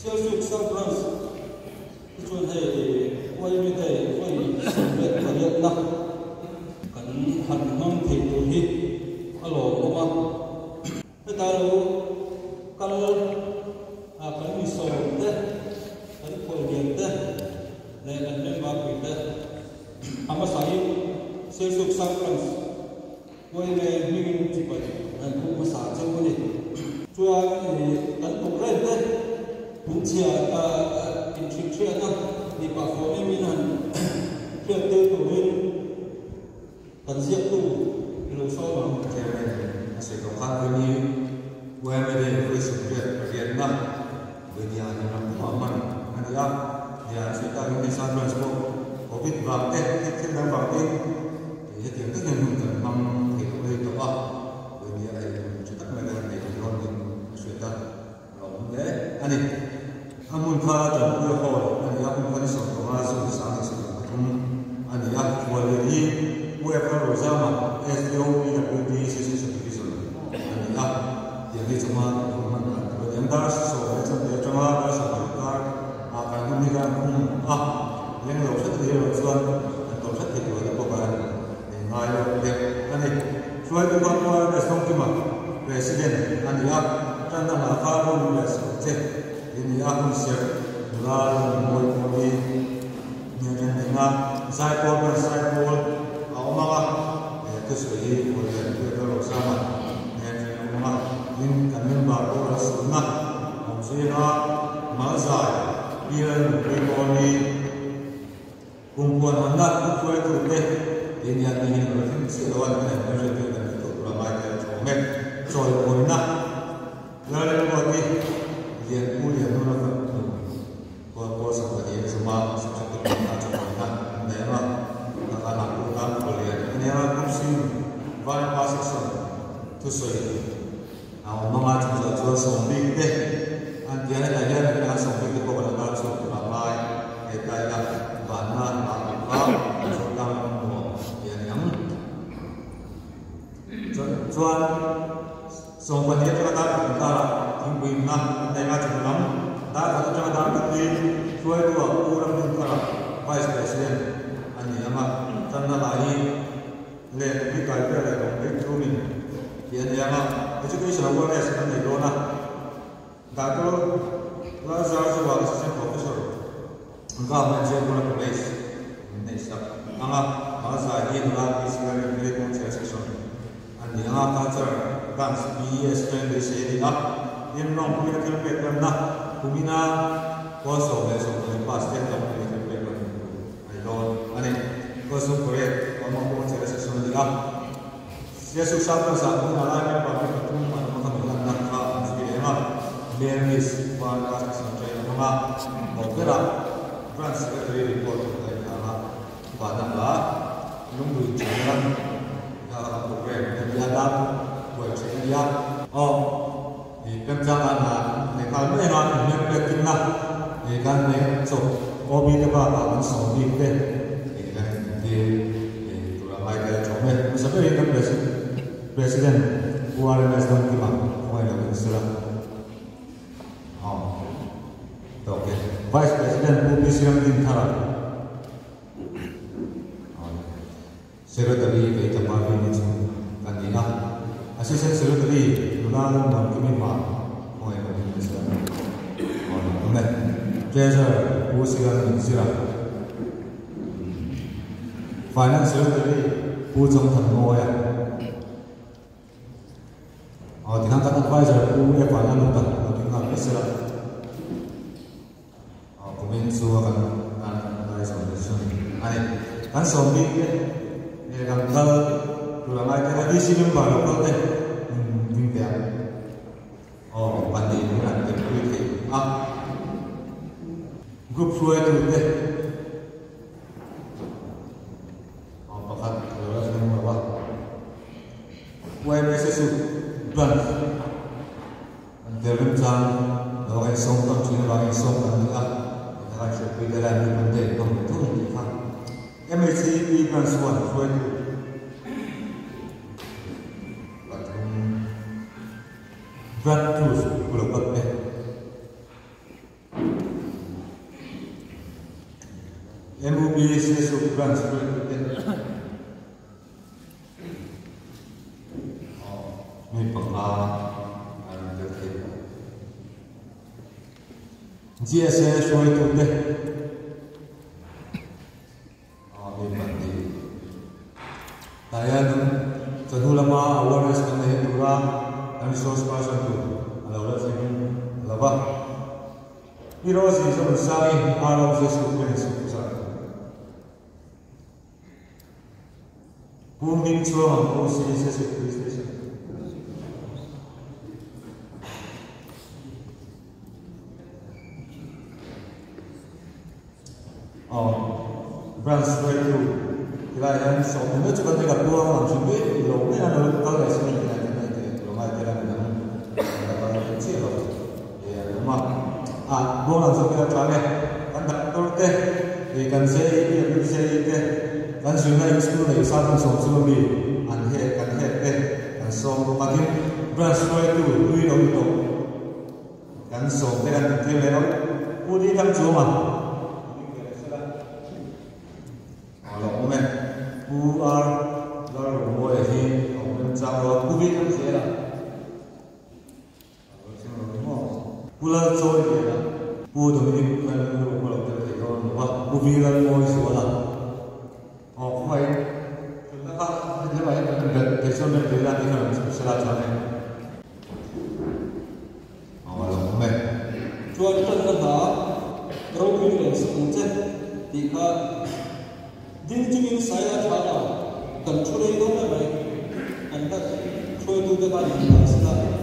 消息上 France ส่วนให้ไว้ไม่ได้ไว้สำเร็จประโยชน์นะกันหันมั่งที่ตัวนี้อร่อยมากแต่ถ้าเรากันมีสองเด้กันคนเดียวเด้ในอันนี้มาเป็นเด้อามาใส่เสียสุขสังคมไว้ในมิตรที่ไปอันผู้ภาษาเจ้าคนนี้ช่วยกันตกเล่นเด้ผมเชื่ออินทริเชียนะนี่ปากฝนไม่มีนั่นเพื่อเติมตัวนี้กันเสียตู้เราซ้อมมาแค่ไหนเสียกับข้าวนี้ไว้ไม่ได้เพื่อสุขเรียนนะวิญญาณเราผู้มันอันนี้ya kita ini sampai sebab covid bangkit kita bangkit jadi kita yang memang kita boleh coba ini kita mengenai region kita lalu ani amun kata berhol ani amun kata semua susah sekarang ani aku waliri whoever rozama SDO ini berarti sisi seperti itu ani jadi semua yang das so itu cuma das akan kita yang lalu saya tidak jual atau saya tidak jual apa barang ngayo dek ani jual itu apa resong cuma presiden ani tanda lafaron resong ini aku siap lalu mulai nyanyi dengan saya pol awak itu sudah mulai kita sama nyanyi awak ini kami baru rasulna maksudnya mazai biar berkoni kumpulan anak kumpulan itu deh ini yang ingin berfungsi selawan dengan berjaya dan itu ramai tercomek soal korina lalu lagi yang mulia nurut kau seperti yang semua seperti kita coba daerah anak bukan kuliah ini adalah fungsi banyak pasien tu sih awak mengajar jual sombing deh antiara ajar dengan sombing itu kalau ada soal ramai kita yang bahan tentang yang cuan sombong dia kata kita tinggi nak dengan cuman dah satu cuman dah tapi cuai dua orang kita vice president ani ama tanah lain le di kaya le itu ni dia yang itu kita semua ni sebenarnya dona dato Lazar sebagai assistant professor engkau menjadi guru place ini sab angap masa ini adalah istilah militer section andi angap culture dance BS di sini ini non militer program nak kumina koso besok pas dia tak militer program ayo ane koso proyek omong section dia dia susah pasal mengalami problem itu mana nak sebenarnya Bernis pada sampai nama opera France Secretary report dari nama pada lah nunggu jalan dalam program dan ada buat dia di pencalonan mereka memang mempertimbangkan mereka mencoba obi lebar sobi deh di ramai kali coba sampai dengan presiden buat nasdem kita mulai dari sekarang okay. Vice President Budi Sirangdin Thara Secretary Kay Tamari Nichu Kanina Assistant Secretary Lunalan Markimima Moy Minister Treasurer Budi Sirangdin Sira Finance Secretary Budi Jongthan Moya Tinangkat Advisor Budi Finance Lutan Tinangkat Sira Komensu akan ada solusi. Ane, kan zombie ni kalau pulang aja di sini baru kau teh mimpian. Pandi ini nanti berikut. Grup dua itu teh. Pakat kalau semua apa? WBS itu ban. Dalam jam orang song tak cuma orang song kan saya pilih lagi benda yang itu kan. MSc bukan suatu berat terus belum berat. MOB Sesu Branch President May Pangha and the Kid GSA Shoy Tunde May Pandi Tayan Tanulama Awareness Kanda Hindura and Resource Person to Alawala Simin Lava Heroes is on Sami Haro Sesu Branch Booming to a most serious police station. Branch way to Lion, so the much of the Gabua should be low and other listening and Romai and Zero. Bonus of the Trame and the they can say, you can say, dan sungai school dari satu song bi an he kan song pakin branch boy tu lui lo to kan song kan te le pudi kan cuma ala ome who are lar boy he ome cha lo pudi kan se la pula joy ke la pu do ni kan lo te ko wa pudi lan boy so la vậy như vậy để cho nên để ra cái nào sẽ là cho nên mà lòng mệt cho chân là đó đâu cũng để sự chết thì cả din chung những sai là trả là cần cho đây cũng là vậy anh ta cho tôi cái bài này là sẽ là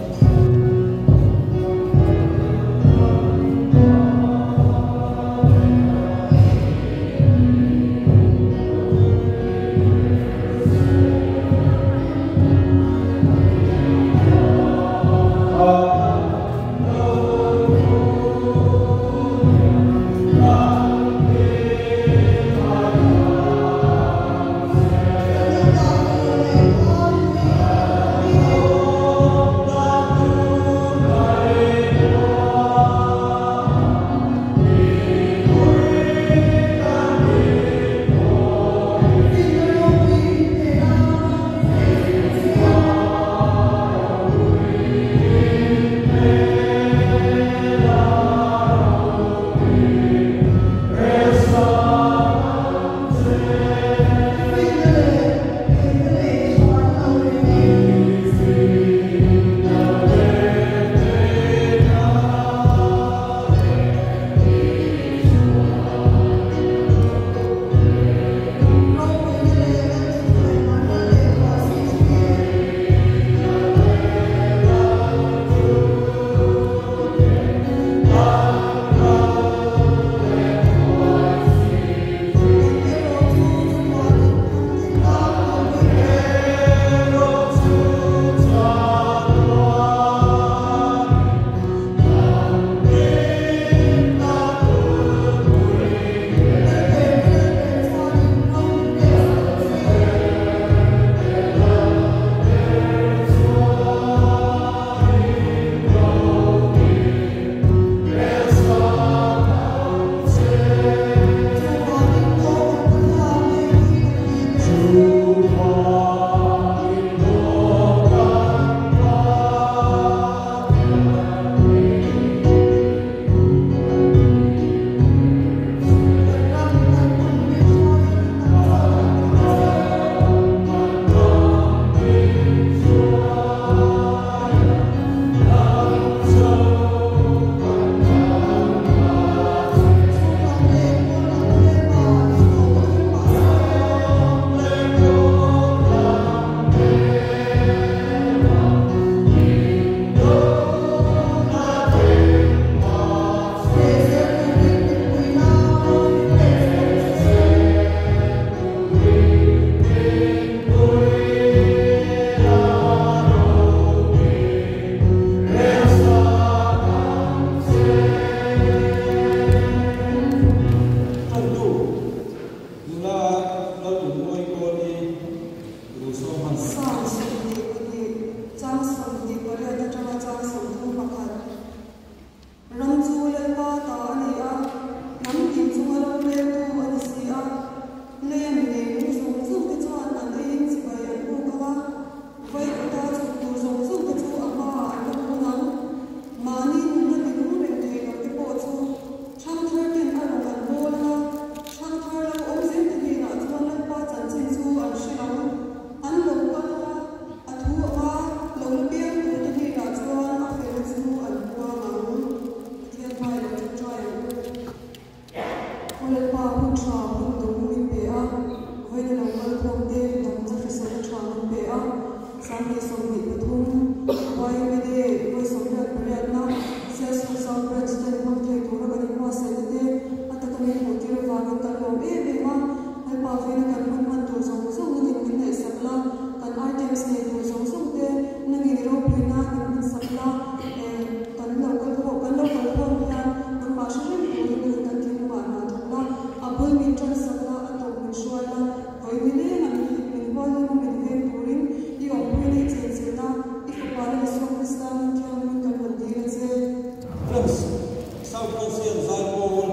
sau con xiên dài cô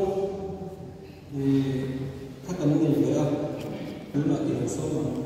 thì các cái gì vậy ạ đúng là tiền số mà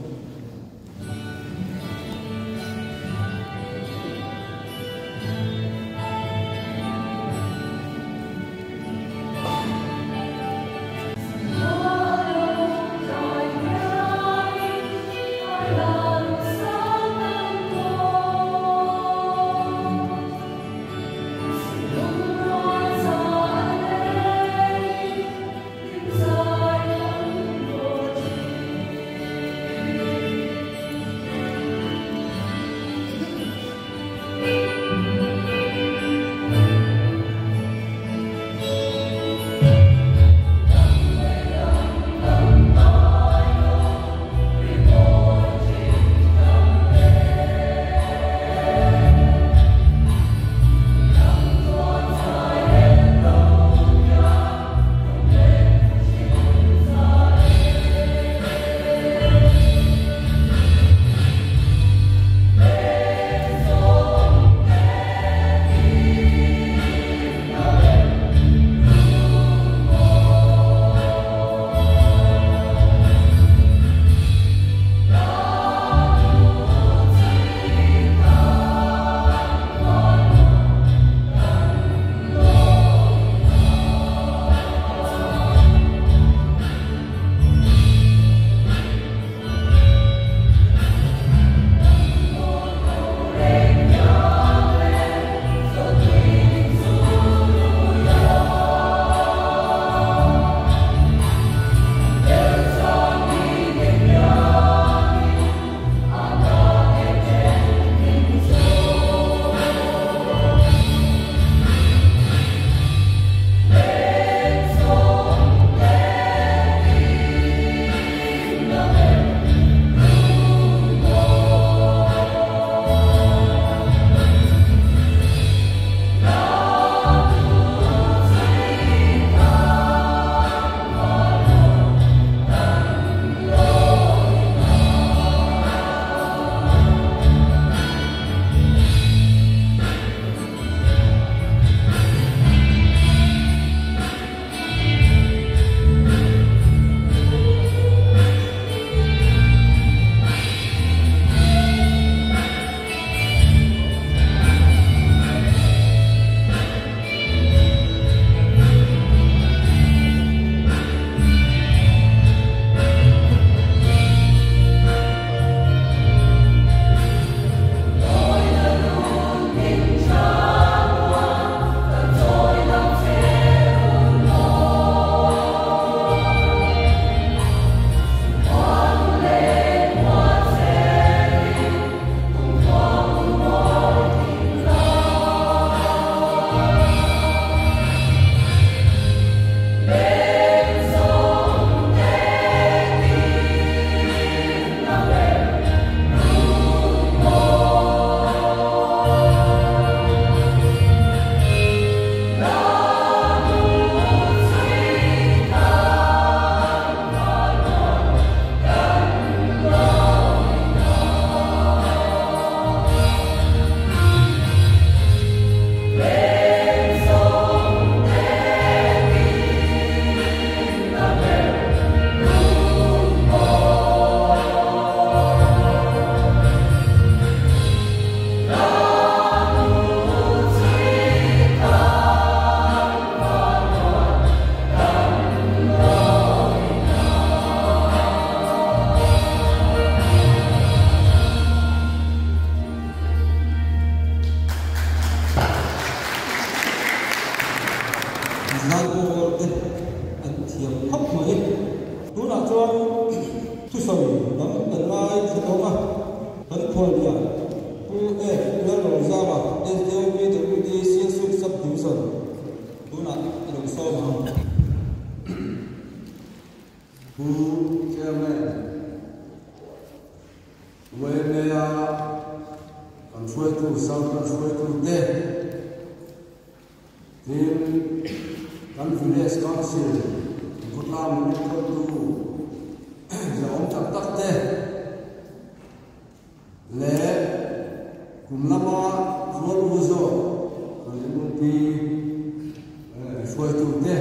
foi tu te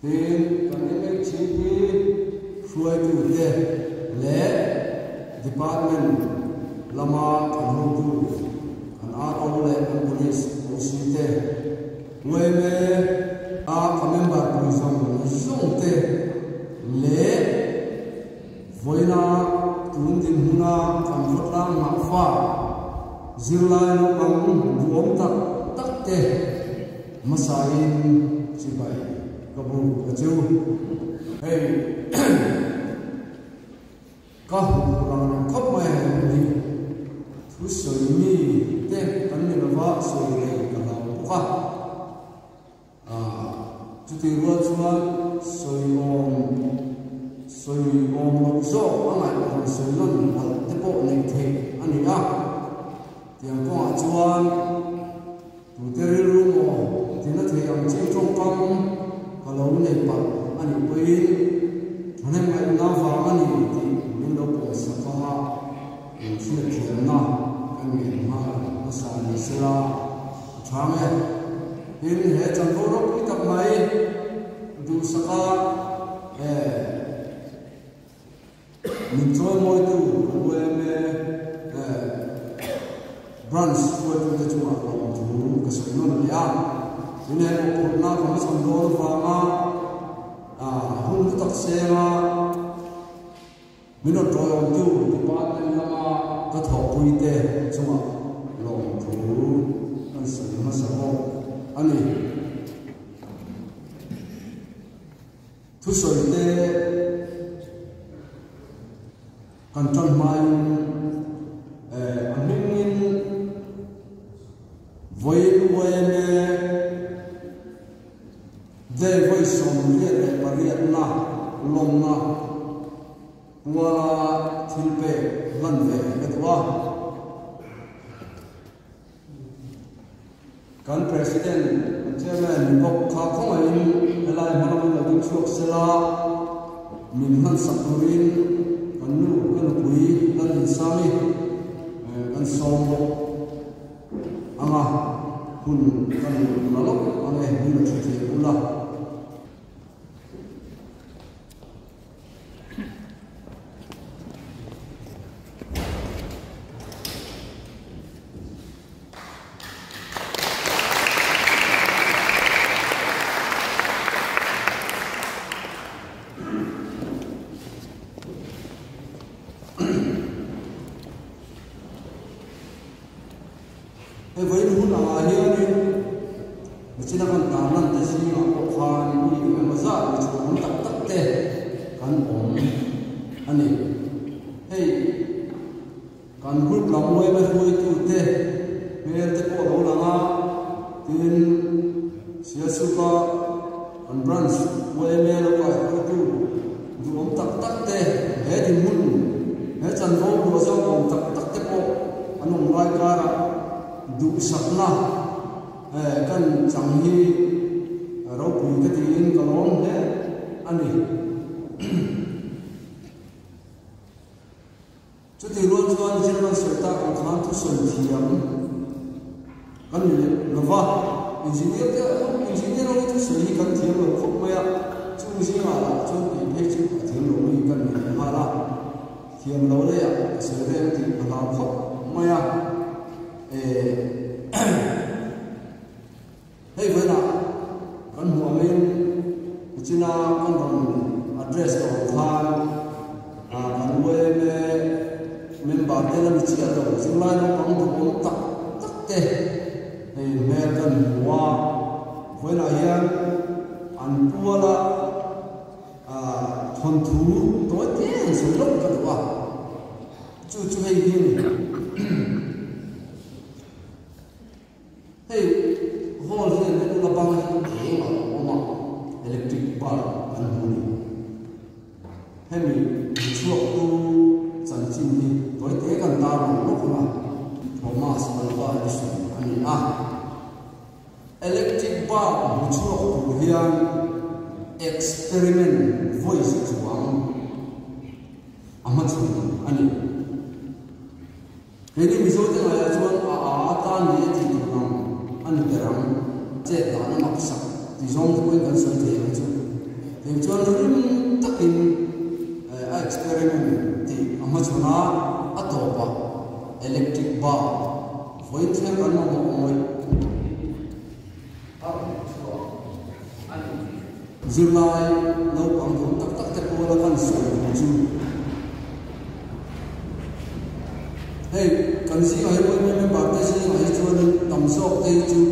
tin kan email chipi foi tu te le department lama kan hu tu kan RO le kan police usite we me a member prison zong te le voina tundin huna kan hotlang ma fa zirlai no bang duom tak tak te masain sibai kabu kachu hey ka lang khop mai ni thu soi mi te kan ni ba soi le ka la ka chu ti ro chuan soi om lo zo angai ko soi non hal te po nei the ani a tiang ko chuan tu te ri ru mo tina the am chi trong kam ka lo nei pa ani pui ane mai na va ani ti min lo po sa ka ma in chi thiam na kan mi ma sa ni sira thame in he chan ro ro pi tak mai du saka min choi moi tu we me branch ko tu te chuma ko tu ka so no ya in he ko na ko ma son do fa ma hun tak se ma min no choi on tu department lama ka tho pui te chuma long tu kan se ma sa ho ani thu soi te kan tan mai amingin voi me de voi som liet le pariat na lom na wala thilpe lan ve etwa kan president chairman bok kha khong ai elai manam la ding chuak sela min han sakurin nu kan pui lan sami kan som anga hun kan nalok ane hun chuti ula với những là ai đi chỉ là con tám năm tới khi mà có khoan đi mà ra thì chúng cũng tập tập tê con ổn anh ấy hey con group làm môi với môi tu tê bây giờ có đâu là ngã tin xia su pa con branch môi mê là phải có tu chúng tập tập tê hết thì muốn hết chân vô của sao cũng tập tập tê bộ anh ông nói ra du sakna kan changhi ro pui ka tin ka lom he ani chu ti ro chuan general sector kan khan tu son thiam kan ni lova engineer ro tu sei kan thiam lo khop maya chu si ma la chu ni phe chu thiam lo ni kan ni ma la thiam lo le ya se re ti la khop maya hey với nào con mua mình chỉ là con còn address của thang con quê mình bảo tên là chỉ ở đâu xin lỗi nó bằng thủ công tắc tắc tê thì mẹ cần mua với nào hiện ăn bua là thuần thú tối tiền số lúc cả được à chú hay đi hey hall here ne la bang he ma electric bar an huni hemi chuak tu chan chin ni toi te kan ta ro khuma thomas malwa isu ani electric bar chuak tu hian experiment voice chuang amachun ani heni misote la chuan ta ni ti anh terang chết đó nó mặc sắc thì giống như quên cần soi thế mà chứ thì cho nó rim tất in experiment thì amma chuna atopa electric bar với thêm cái nó một người dừng lại lâu bằng thùng tắc tắc tắc qua là cần soi chứ hey cần gì ở đây mình bảo cái gì mà cho nên tầm sốc đây chứ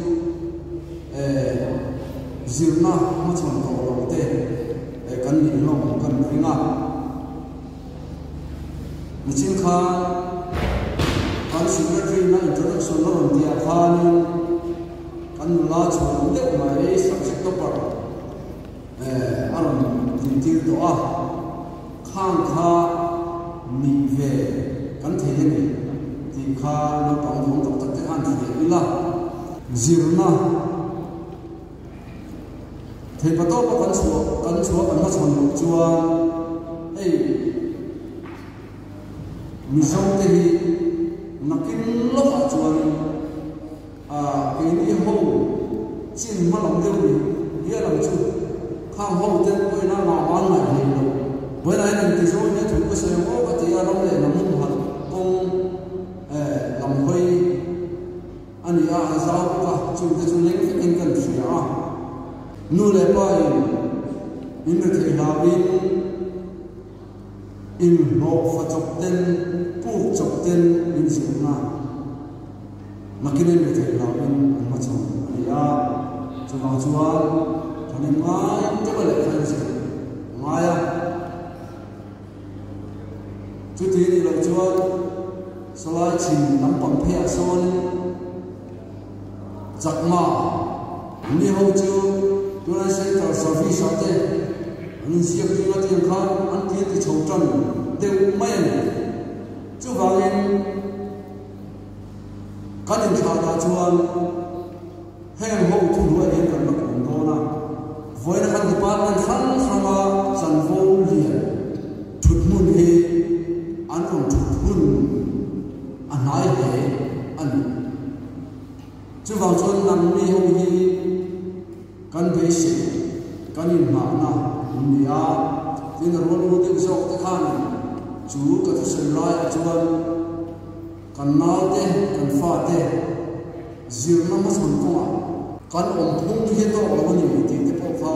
dừng na mà chọn tổ đầu tiên cần nhìn lòng cần thấy ngã mình xin khá cần secretary na introduction nó làm gì à nên cần là chọn được mà cái subject đó bảo anh tìm tiêu đó khang kha mi về cần thấy gì thì khá nó bằng vốn tập tất cả anh thì là dừng na thì bắt đầu có cắn chúa cắn mất phần lục chúa ấy mình sống thì nó kinh lốc ở chúa cái đi hậu xin mà lòng tiêu thì nghĩa là chú khang hậu tên tôi nó ngỏ ăn lại thì với lại mình thì số nhớ chúng có sử dụng có thì nó để nó muốn hạt công làm hơi anh đi sao cả chúng ta chúng lấy cái kinh cần phải nu le pai in the lavin in no fa chok ten pu chok ten in sina makinen the lavin ma chong ya chuang chuan thani mai te bale khan se maya chu ti ni lo chuan salai chin lam pam phe son zakma ni ho chu tôi sẽ tạo service sao thế anh siết đi vào tiền khăn anh tiền thì chầu trần đều mấy chú vào in cái điện thoại đã chuan hẹn hậu thủ đuôi đến cần mặc quần đó na với là khăn department khăn khama dần vô liền chụt mun he anh còn chụt mun anh nói thế anh chú vào chuan nằm đi hậu gì kan basic kan in ma na india tin ron ru te zok te khan chu ka tu sen lai chuan kan na te kan fa te zir na ma son ko kan om thung hi to lo ni ti te po fa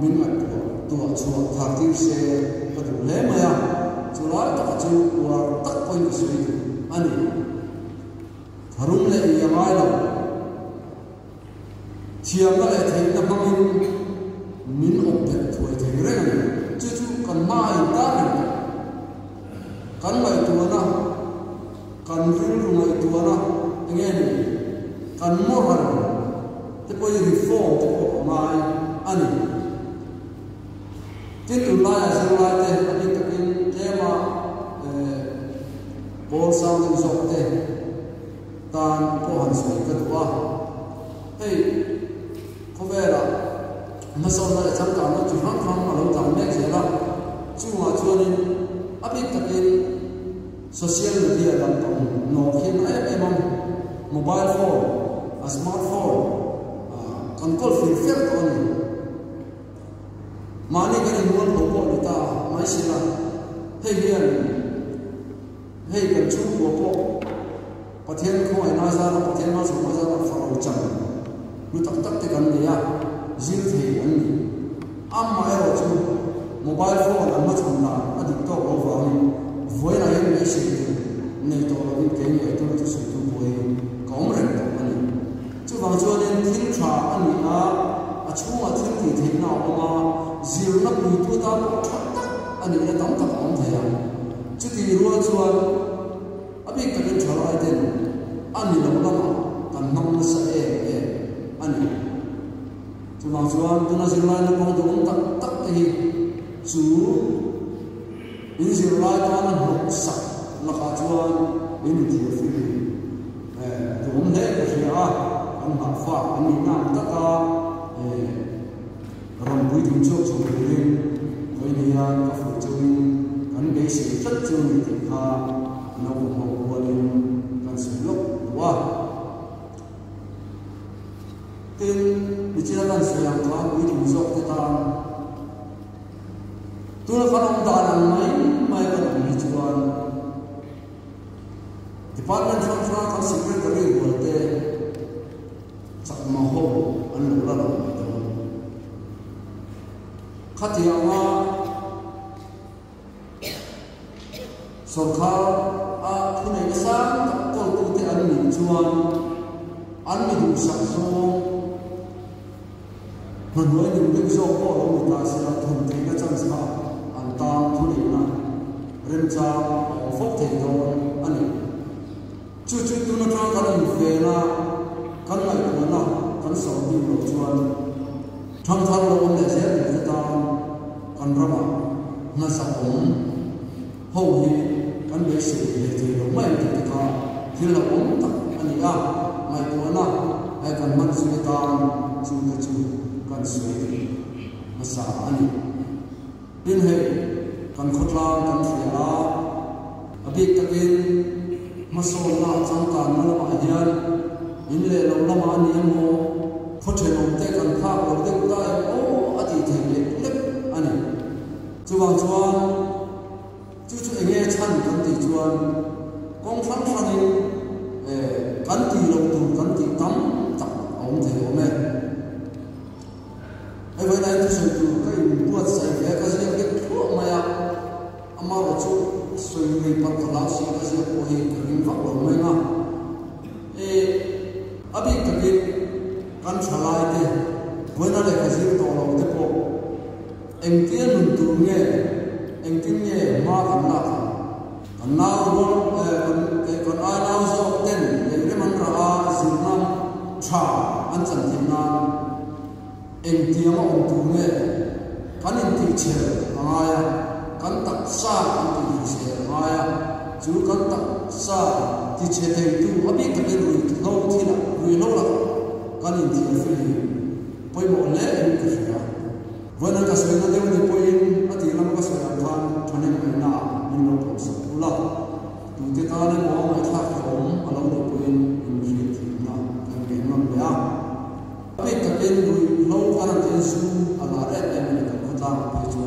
min ma to chu thar ti se ka du le ma ya chu lai ta chu wa tak point su ani tharum le ya mai lo chiang cái này thấy nó không min ổn định tuổi thấy cái này chứ cần mai ta này cần mai tua na cần rung mai tua na nghe này cần mua hàng thế bây giờ reform thế bộ mai anh cái từ lai là sao lai thế anh ta cái mà bố sao thì dọc thế tan bộ hành xử cái tua hey có vẻ là nó sau này chắc chắn nó chỉ phát phong mà lâu tạm mấy gì đó chứ mà cho nên áp ít cái social media làm tổng nó khi nó em mobile phone smartphone còn có phim phép còn mà này cái này muốn hỗ trợ người ta máy xí là hay cần chú của bộ và thiên không phải nói ra là và thiên nói ra là phải chẳng lu tak tak te kan dia zil the an ni amma ero chu mobile phone amma chunna adik to over ni voina yen me se nei to ni ke ni to to su tu boy kom ren to ani chu wang chu nen thin tha ani a chunga thin ti the na oma zil na pu tu ta thak tak ani le tam tak om the ya chu ti ru chuan abi ka ken thara ai ten ani lo lama kan nam sa anh chú bảo chú anh tôi nói xin lỗi nó không đúng tắc tắc thì chú in xin lỗi cho anh học sạch là cả chú anh in thì phi đúng đấy cái gì anh học pháp anh nhìn nam tất cả rồi buổi tiếng trước chúng tôi lên với đi anh có phụ trách anh để sự rất chú ý thì ha nó cũng học qua lên cần sử dụng đúng không tin mi chia kan suyang ka mi du zok te ta tu na khanom da nan mai kan mi chuan department of secretary bolte chak ma ho an lo la khatia ma सरकार आ पुने सान तक तो ते अन्नी जुआन अन्नी दुसो मनोय नि जो को लो ता से थुन ते का चंसा अंता पुने ना रेमचा फोक ते दो अनि चु चु तु न का लो फेना kan lai ko na kan so di lo chuan thang thang lo on le se te ta kan rama na sa om ho hi kan be se le te lo mai te ka thil la om ta ani a mai ko na ai kan man su ta chu ta chu kan su ma sa ani din he kan khotla kan thia abi takin ma so na chang kan na ma hian in le lo na ma ni mo phoche nom te kan kha lo te ta o ati the le le ani chuwang chuan chu chu enge chan kan ti chuan kong phang phang in kan ti lo tu kan ti tam tak om the o me ai vai dai tu se tu kai buat sai ve ka se ke thu ma ya ama ro chu soi ni par khala si ka se ko he ka ring va lo mai na abi tabi kan chalai te bona le ka zir to lo te po engtian nun tu nge engtin nge ma kan na ro kon ai na zo ten le man ra a sinam cha an chan tin na engtian on tu nge kan in ti che aya kan tak sa kan ti che aya chu kan tak sa ti che te tu abi tabi ru lo thi la ru lo la kan in ti fi poi mo le en ku ya vana ka so na de ni poi ati lam ka so ya kan thane mai na in lo ko so la tu te ta le mo mai tha ka om alo ni poi in ri thi na kan ge nam ya abi ka ken ru lo kan tin su ala re em ni ka ta pe chu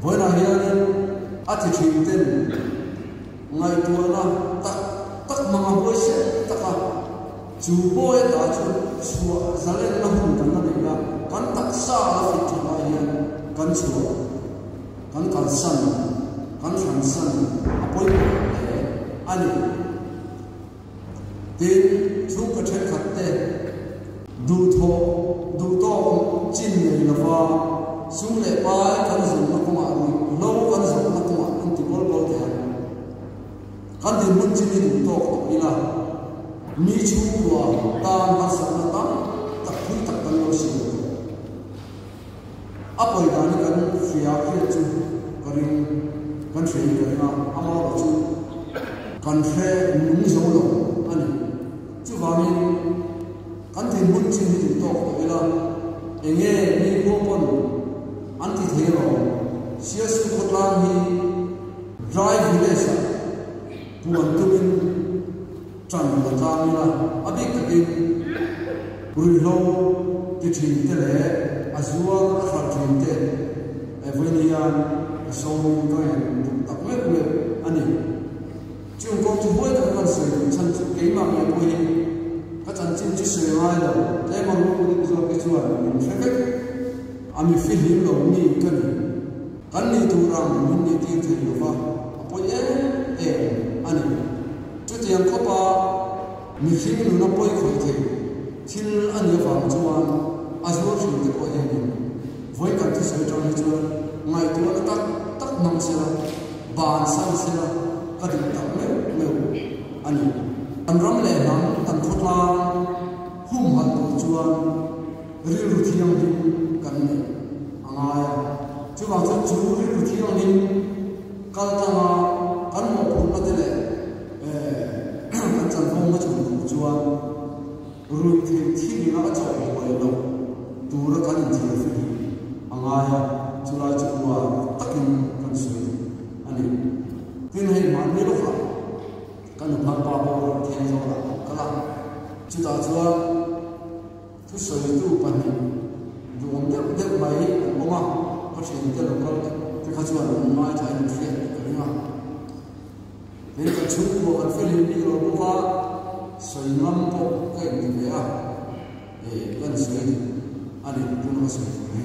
vana hian ati thim ten ngai tu na tak mga boy se taka chu boy ta chu zale na hun kan na ya kan tak sa la fi tu ba ya kan chu kan san apoi ani tin chu ka the khatte du to chin nei la fa sung le pa kan zum na kuma lo kan zum na kuma anti bol te kan din mun chi ni to ila mi chu wa ta ma sa na ta tak phui tak kan lo si apoi da ni kan fia khia chu karin kan thei ka na ama ro chu kan the mun zo lo ani chu wa mi kan din mun chi ni to ila enge mi ko pon anti the ro sia su ko la hi drive village buat tuin chan la ta ni la abi ka ki ru lo ki thin te le azua kha thin te evenian so ko en tak me ku ani chung ko tu hoi ta kan se chan chu ke ma me ko ni ka chan chin chi se lai la le ma lu ku ni zo ke chuan min traffic ami fil him lo ni kan ni tu ram min ni ti the lo fa apo ani chu tiang ko pa mi khim nu na poi khoi the thil ani wang chuan azur thil te ko hen voi kan ti soi tang chuan ngai tu na tak nam se la ban san se la ka din tak me ani an ram le nam tan khotla hum hat tu chuan ri ru thiang din kan ne anga chu wang chu ri ru thiang din kal ta ma kan mo phu na te le kan chan phong ma chu chuan ru thi ni na cha ko lo tu ra kan thi fi anga ya chu la chu wa takin kan sui ani tin hai ma ni lo fa kan pa pa bo the zo la kala chu ta chuan thu soi tu pani duom de mai oma ko chen te local te kha chuan mai thai ni fiat ka ringa nên cái chung của các phi líp đi rồi cũng va soi ngâm bộ cái gì vậy à để gần soi anh ấy cũng có soi thôi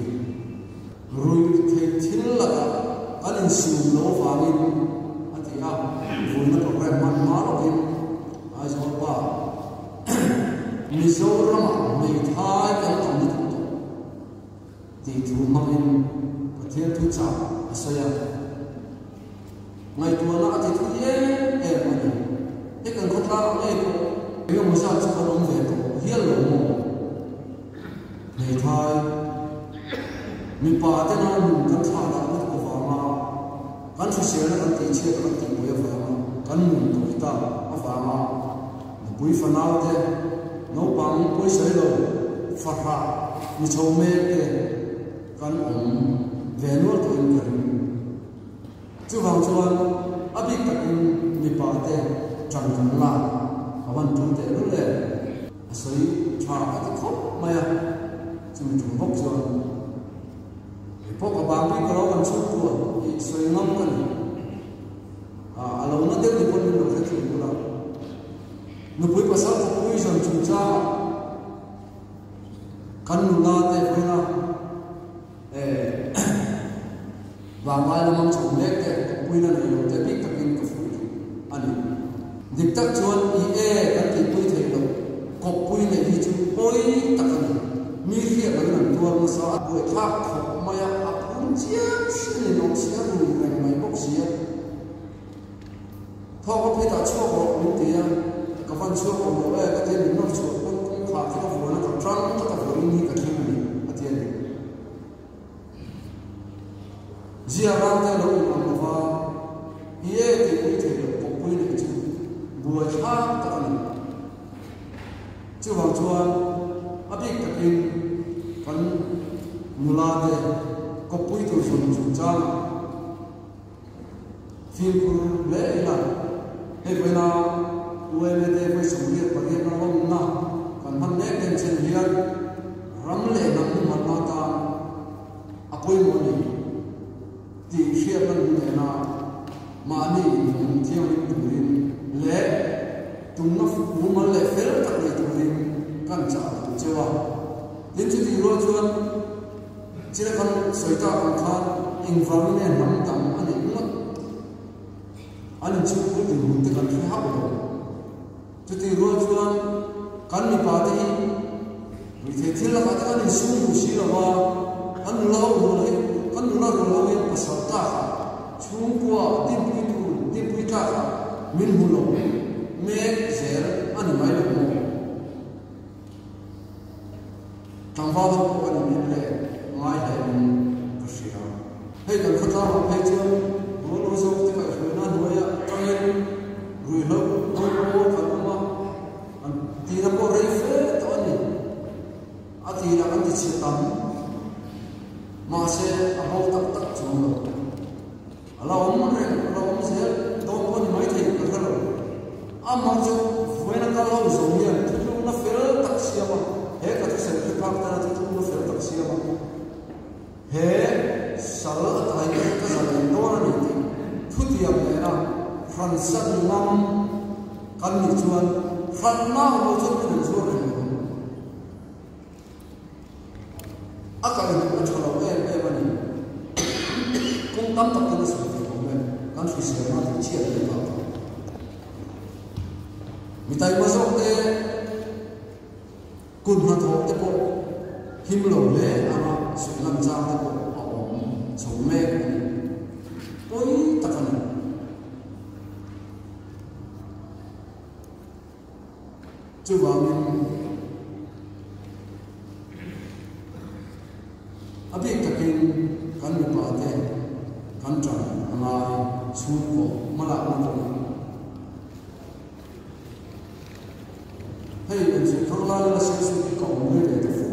rồi thì thiên là anh ấy siêu lâu vàng in anh thì à vui nó có cái mặn má rồi in ai cho ba Mizoram mấy thái cái ông này thì thu mang in cái thiên thu chả soi ngày tuần nó thì thu em mà đi, cái cần khóc la này bây giờ mình sao chỉ có ông về cũng hiền lắm, ngày thay mình bà thế nào mình cần thà là mình có vào mà, cần phải xem là cần tiền chia cần tiền bồi vào mà, cần mình tụi ta ở vào mà, bồi phần nào thế, nấu bằng bồi sấy rồi, phát ra, mình trồng mê cái, cần ông về nuôi tụi mình chú vàng chuan abi takin mi pa te chang kan la awan tu te lu le asoi tha ka khop maya chu chu bok chuan pok ka bang pi ko kan chu tu i soi ngam kan alo na te ni pon ni ka chu la no pui pasal ko pui jon chu cha kan na te phena và mai là mong chồng lệ cái quy là nhiều cái biết tập kinh cái phụ anh dịch tắc chuan ie cái thì quy thấy được cột quy này thì chúng tôi tất cả mi hiện là cái tuần nó sao buổi khác học mày học cũng chia xin nó chia rồi mày bốc chia thọ có phải ta chua có những tiền các văn chua có một cái cái tiền nó chua cũng khác cái phụ nó tập trăng nó tập phụ ini cái gì này cái tiền Zia rang te lo am va ye ti pui te lo ko pui ne chu bua cha ta kan chu wang chuan abik takin kan mula de ko pui tu sun chu cha fin kur le ila he vena ue le de voi sum ye pa ye na lo na kan man ne ken chen hian ram le na mu man na ta apoi mo ni thì khi mà người na mà đi mình theo những tụi lẽ tụi nó muốn mà lẽ phép tất cả tụi căn trả tụi chơi vào đến chuyện gì rồi chuan chỉ là con sợi ta con khan in vào cái này nắm tầm anh ấy cũng anh ấy chịu cái điều mình cần phải học rồi chuyện gì rồi chuan căn mình bảo thế vì thế thì là cái anh ấy xuống một xí là vào anh lâu rồi kan nuna lo ye pasal ta chung kwa din pui ta min hulo me zer ani mai lo mo tang va ko ani min le ngai le ka sia hei kan khata ho hei chu lo zo ti ka na no ya kai rui lo ko ka ma an ti na ko rei fe to ani ati na kan ti chi tam mà sẽ học tập tập trung rồi, là ông sẽ đâu có những mấy thầy cái đó, mà cho với nó cái lâu rồi nhỉ, thì chúng nó phải tập xia mà, hết cả cái sự thực tập ta thì chúng nó phải tập xia mà, hết sau tại cái sự đó là gì, thứ tiệm này là phần sân năm căn bị chuan, phần nào một chút bị chuan này, cái này cũng cho nó cũng tâm tập cái sự việc của mình, căn phải sửa nó thì chia được vào. Mình thấy mà giống thế, cùng hạt thổ thế bộ, him lẩu lẽ ama sự làm ra thế bộ, họ sống mê, tôi tất cả này. Chưa vào mình abi takin kan mi pa te kan tra angai chu ko mala na ko hey en se thong la la se su ki ko me de te fu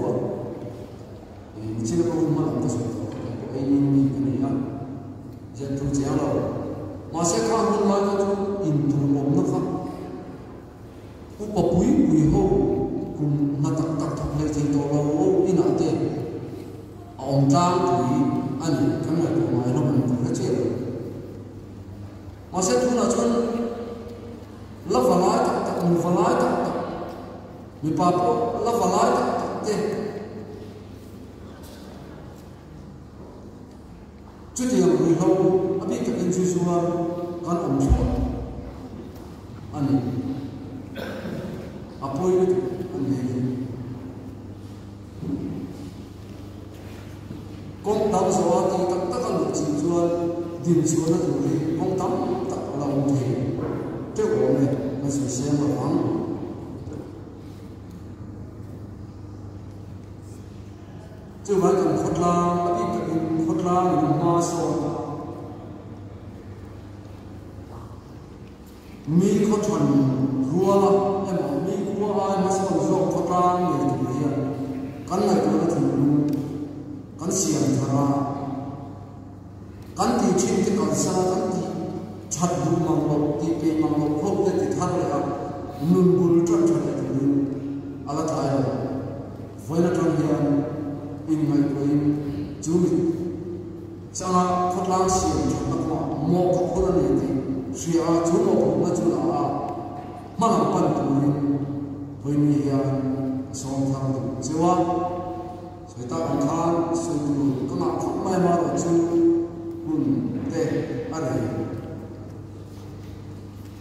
e chi ko mala ta su ko e ni ni ya je tu je lo ma se ka hun ma ko in tu mo na fa ku pa pui ho kum na ta tlang thui ani kan na ko mai lo kan ka che ma se tu na chon la fala ta mu fala ta mi pa po la fala ta te chu ti ri ho abi ka in chu suwa kan om chu ani apoi ani kong tam sawa ti tak tak al chi chuan din chuan na tu ri kong tam tak la om the te o me ma su se ma wang chu ba kan khotla abi ka in khotla ni ma so mi khothan ruwa em mi ruwa ai ma so zo khotla ni tu ri kan lai ko na thu kan siam thara kan ti chin ti kan sa kan ti chat du mang lo ti pe mang lo khop te ti thar le nun bul tran tran ti ala thai lo voina tran hian in mai koi chu mi changa khotlang siam thak na ko mo ko khona ni ti sia chu mo ko na chu la ma la pan tu ni voi mi ya som thang tu chewa người ta ăn than sự có mặt không may mà ở chung bùn tê ăn gì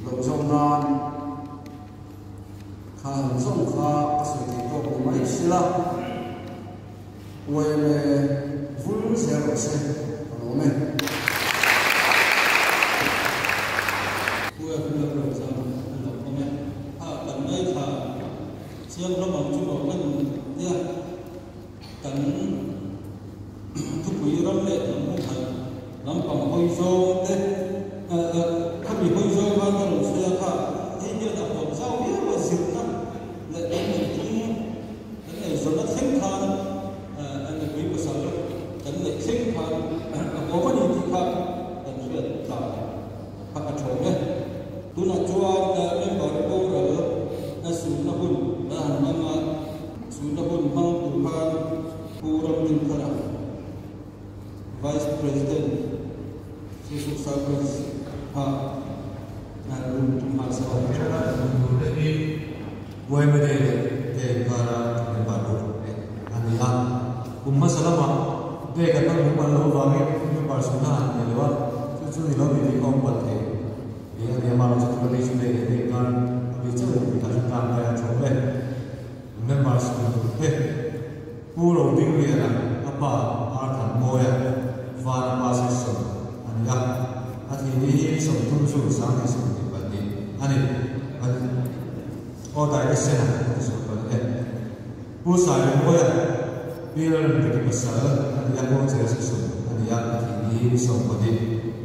lộc rong ran khăn rong kha sự thì có của mấy xí la quay về vui sẽ rồi sẽ rồi mẹ quay về rồi sẽ rồi mẹ tận đây thà xem nó bằng chung vào cái gì cần thúc quý rong lệ làm không thành làm bằng hôi dô đấy không bị hôi dô vào cái lồng xe cả thế như là một sao biết mà dịp lắm lệ đến mình cũng cái này rồi nó sinh than anh là quý của sở cái lệ sinh than có cái gì thì khác cần chuyện cả hoặc là chỗ đấy tôi là cho em bảo cô rồi nó xuống nó hôn nó hàng năm xuống nó hôn mang tụ phan Puram Tinkara, Vice President, Susu Sabras, Narun Tumasa. Boy Mede, Kara, and Baru, and the Umasalama, they got no Malova, Parsuna, and the one, so the lobby become what they have the amount of population they can be told because of time by a chocolate. Members of the Puro Bingriana, Apa, Arthur Moya, Vana Passion, and Yak, at the needs of Tunsu, Sanis, but the Annie, or the Senate, Pusa Moya, Bill the Masala, and Yakon Session, and Yak, at the needs of the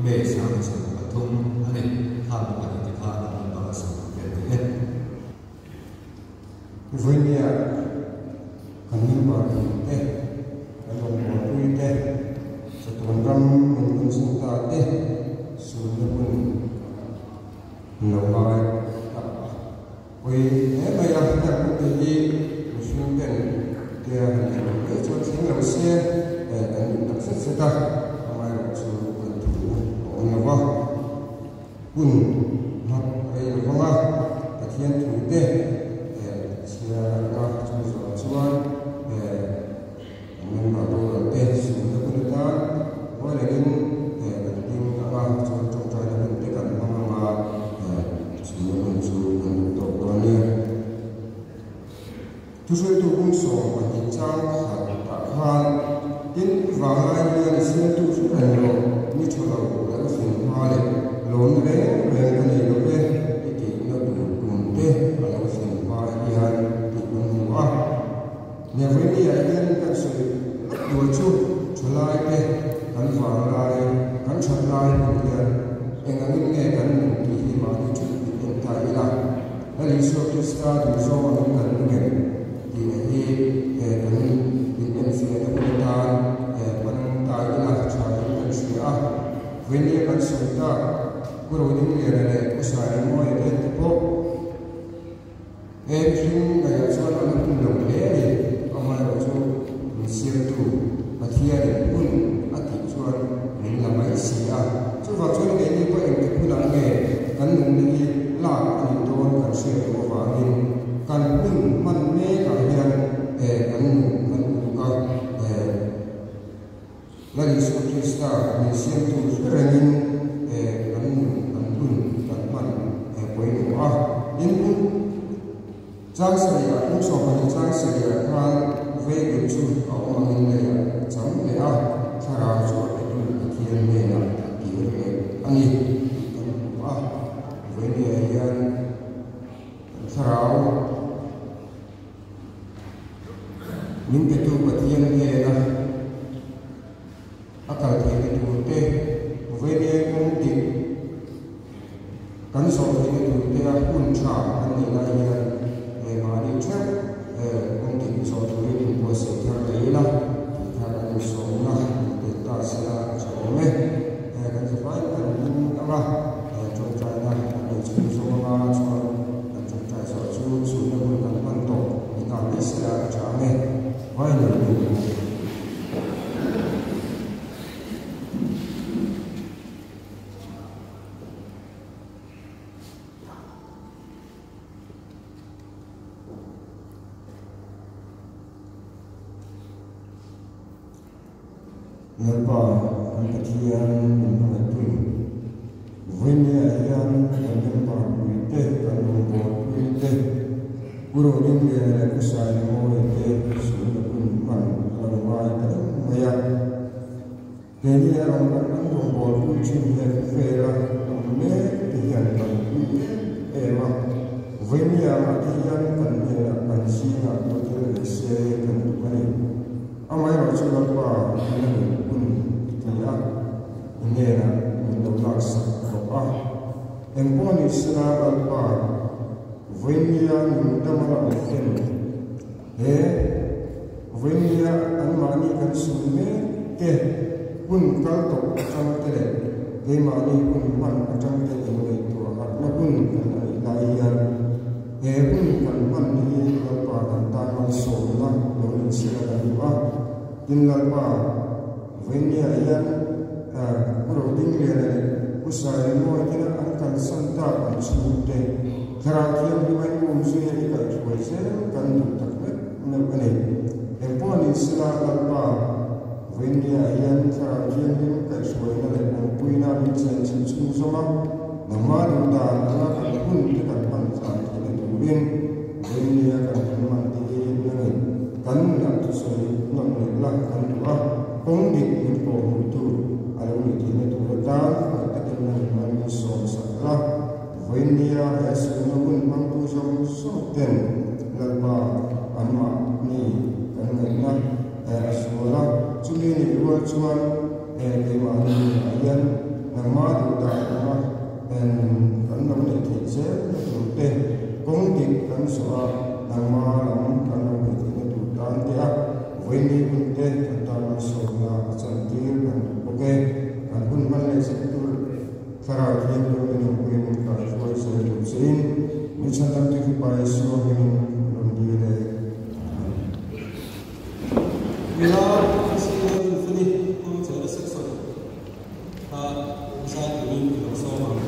May Sanis, Batum, and it had the Pata and Balas of the head. Kan ni ba te kan lo mo tu te sa tuan ram mun sun ta te sun na mun no mai ta oi e mai la ta ku te ji sun ten te a ni e cho sing lo se e kan ta se se ta mai lo su kan tu on na ba kun na ai lo ma ta kian tu te e sia ga chu so chuan mình bảo tôi là tên sự nó cũng đã với lại cái team các bạn trong trại là mình tất cả các bạn sự mình tổ đoàn liên tôi sẽ tôi cũng so và hiện trang tại han tin và hai người sẽ tôi sẽ hành động như cho đầu đã có sự hoa lệ lớn đấy về cái này nó về thì nó đủ cùng thế và nó có sự hoa thì han thì cũng hoa nhà với đi ở đây các sự đua chút trở lại đây cắn vào lại cắn chặt lại những anh anh nghe cắn thì khi mà đi chút hiện tại là lý do tôi sẽ đi do những cắn nghe thì cắn thì em sẽ tập luyện vẫn tại là cho những cắn sẽ với đi cắn sự ta có rồi những người này có sai mọi cái tiếp tục em xin ngày sau đó nó cũng đồng lẽ thì ông ai bảo cho siêu tu mà thiên sa ni siam tu rengin kan pun kan man poi no a in pun chang saria in so kan chang saria kan ve ge chu a ma in le ya chang le a thara chu a tu kian me na ki re ani a ve ni yan sarau min ke tu pathian ke na akal ke tu te ve ni kong ti kan so ke tu te a kun cha an ni la yan ma ni cha kong ti so tu ni ko se tha le la tha kan so na te ta sa so me kan se vai kan ni ama cho cha na ni chu so ma so kan cho cha so chu su na kun kan man to ni ta ni sa cha me vai na ni Nalpa ang katiyan ng mga tuloy. Vanya ayan kanyang pagkulit kanyang puro din kaya kusay mo ite sunod man kalaway kadang maya kaya ang kanyang pagkulit niya pera ang me tiyan pagkulit ema Vanya katiyan kanyang pansina pagkulit siya kanyang amay rasulullah pa Nera Nolasa Ropa Emponi Sra Alpa Venya Nudamara Oken Venya Anmani Kan Sume Kun Kalto Chamtere Mani Kun Man Chamtere Ito Hatna Kun Laiyan Kun Kan Man Ni Alpa Kantaman Sola Nolin Sra Alpa Dinalpa Venya Ayan Puro dingle usai mo ina ang kan santa ang sunte karakiam di mai mo suya ika choice kan takme na bane emponi sila alpa venia yan karakiam di ka choice na le puina bitsen chin soma namadu da na kan kun ti kan pan sa ni turin venia kan man ti na kan na tu soi na la kan tu kong di ko tu aluni kini tu betul, kita dengan manusia sahaja. Venia esunun mampu soten, lalpa ama ni kerana asura cumi ni dua cuan kemana ayan nama duta nama kerana ni kecil soten kongdik kan soa nama kerana ni duta dia veni bunte tentang soa cantik dan oke, pun mana sektor karakian yang mungkin kalau saya tujuin, misalnya tu kita semua yang berdiri. Bila kita fini, kita jadi sektor, misalnya ini kita semua.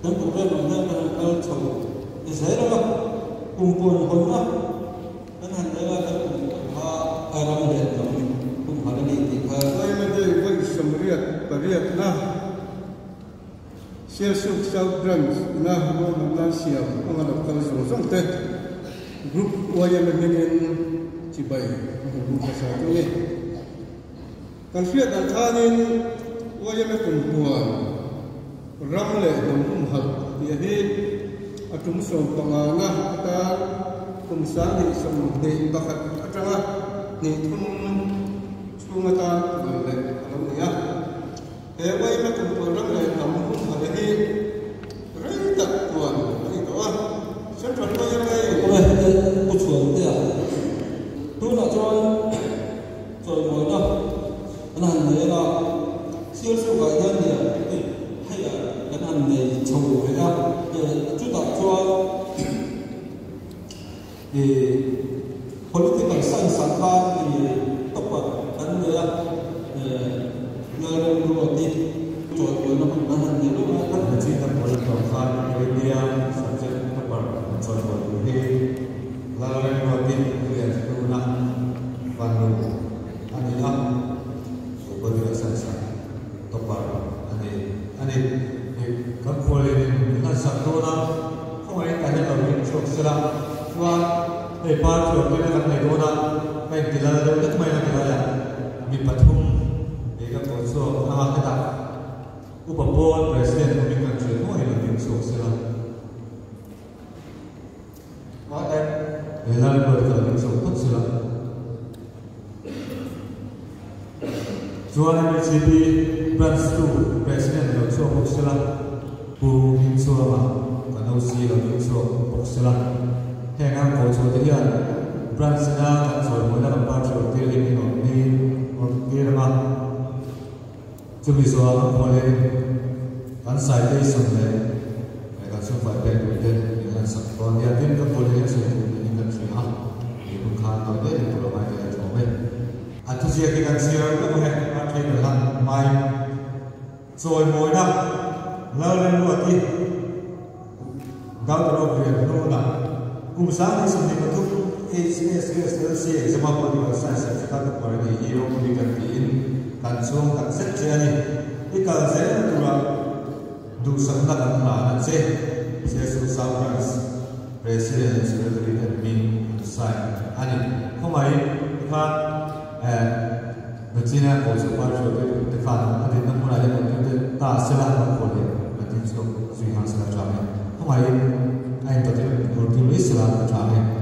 dan program mana kan kalau tahu Israel lah kumpul honna dan hendak kan aram dan kumpul ni kita saya menjadi bagi semriat bariat nah Sesuk Southern nah mana siap mengadap kalau sosok teh grup wayang meningin cibai grup satu ni kan siap dan kanin wayang perempuan ramle dan umhal jadi atum so pangana kata kumsani samde bakat atanga ni thun sungata ramle alam ya wayang perempuan ramle dan umhal jadi rita tuan itu central wayang不错的，都那做我呢，那你那销售外的呢，哎呀，那你抽回来，就打做political science 上班的，不管咱们呀，那如果的做我那你如果那今天我们早餐有一样subject apa做我的。lalu yang lihat itu nak pandu, anilah berbeda saja, topar, ani kampung ini nak satu nak, kau ini tanya lagi sok seram, tuan, part tu kita nak naik mana, main tilal tu, tak main tilal ya, mi patung, mereka bosok, nama kita, upapon presiden pemimpin country, kau ini nak sok seram, mana? Lalu berjalan sempat silam. Jualan MCB branch 2 presiden lalu sempat silam. Bu Hinsuama karena usia lalu sempat silam. Hengang bocor dia branch nya kan soal mula empat soal dia ini ni ramah. Cuma soal boleh kan saya ini sampai kan sampai berikutnya dengan sakon dia tim kan boleh semua. Kalau dia itu ramai dia coba. Atau jika kita siar tu boleh pakai dalam main soal moda, lalu lagi gaul terus dia nona. Kumsang ini betul SSSLC semua pun saya kita pergi hero digantiin kansung kaset jadi. Ikan saya tu dua sangat antara saya susah presiden secretary admin sai ani homai ka bachina ko so par so de fan ade na mura le de ta sela ko le ade so sui han sela chame homai ai to de ko ti sela ko chame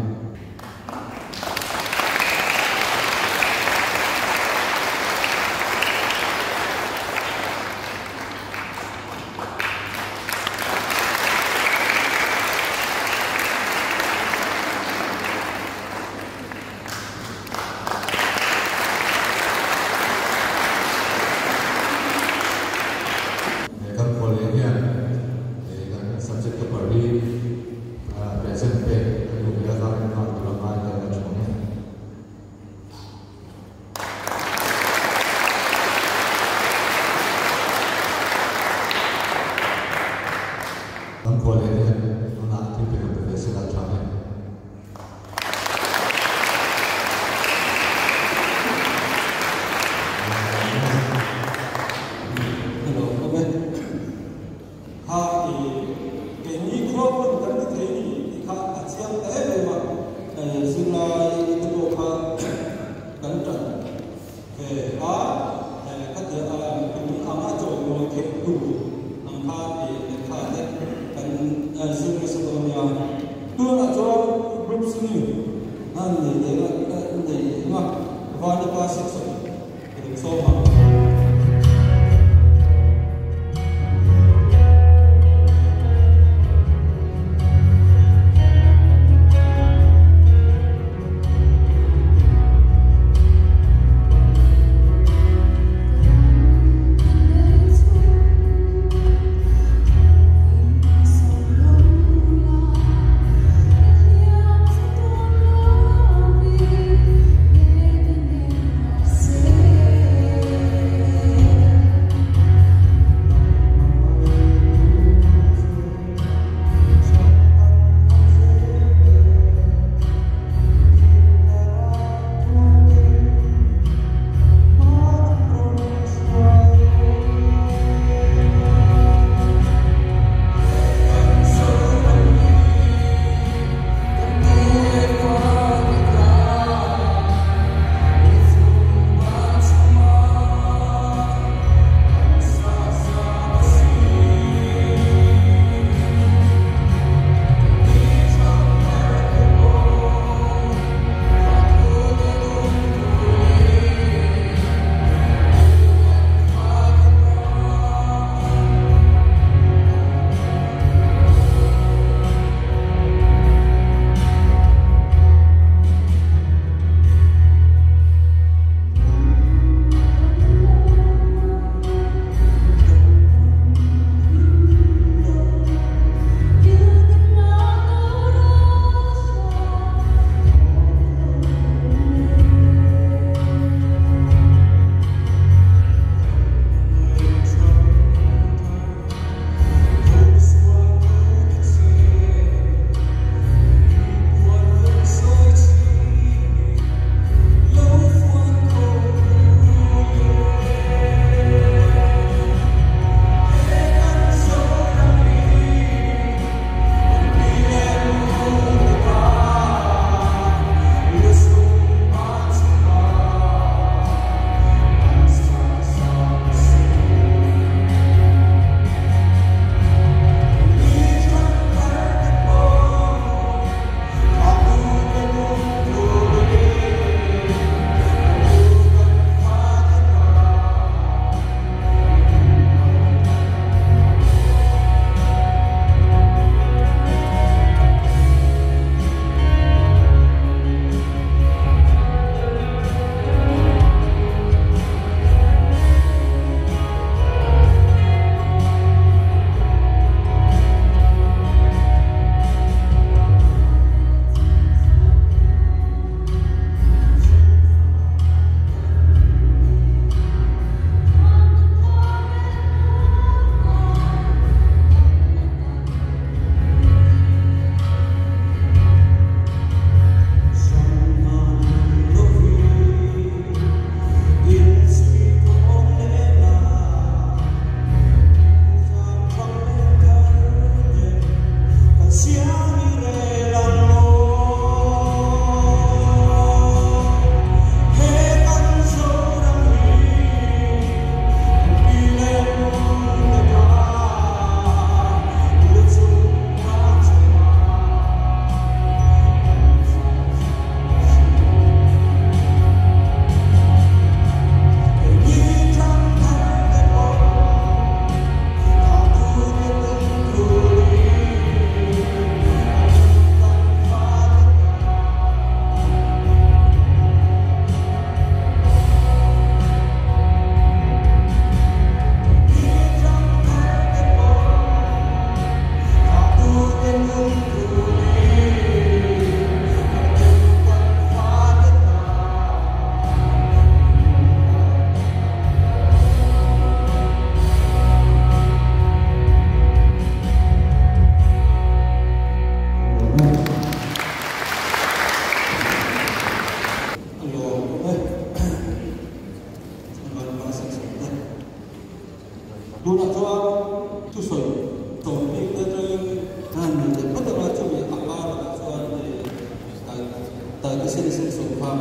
sẽ số phạm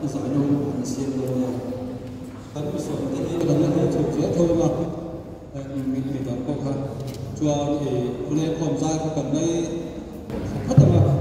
nó giải đâu anh xem đâu nha kan so te ni dan na chu chu thoi ma mi mi ta ko kha chuan e le khom za ko kan nei khatama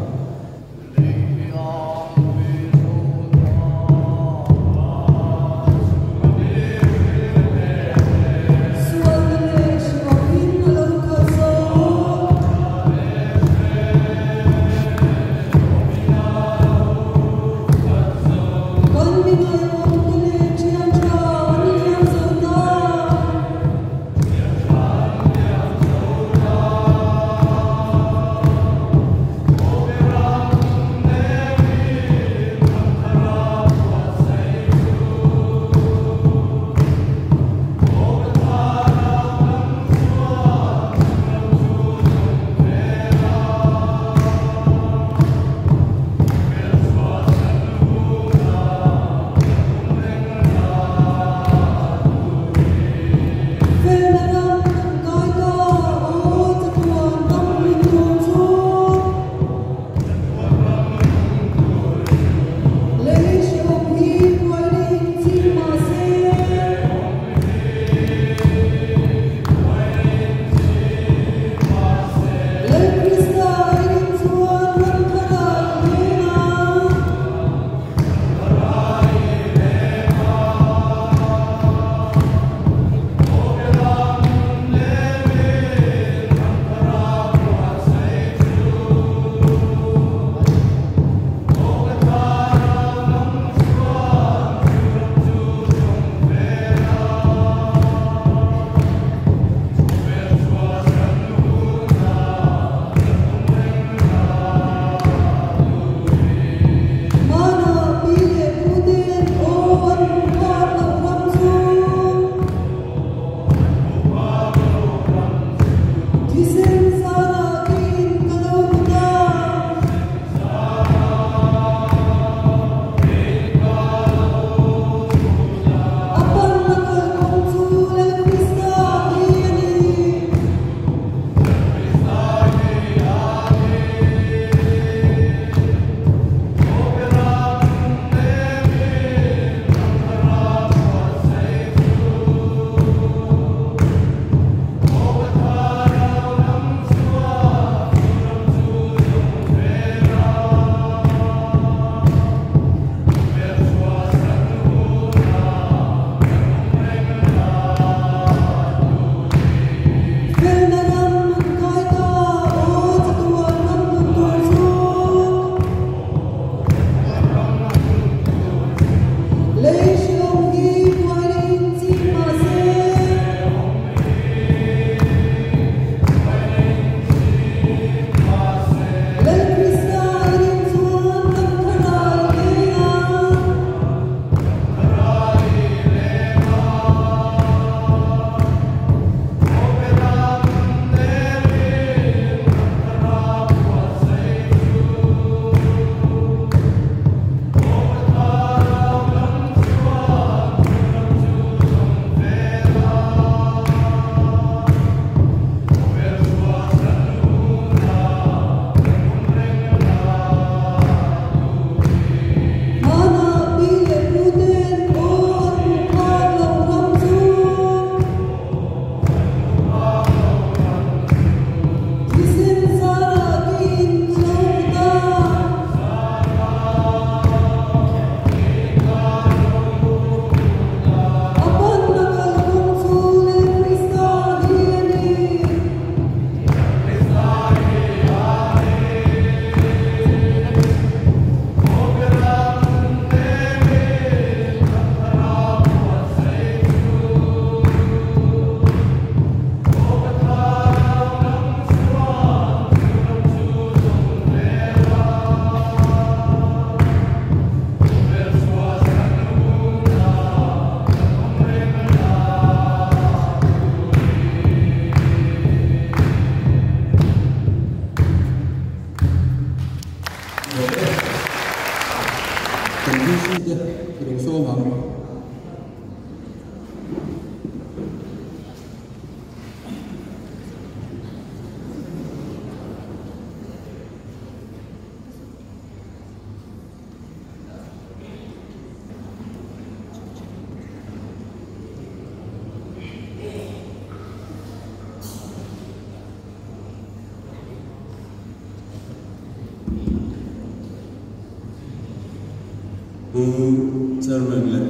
bu chairman le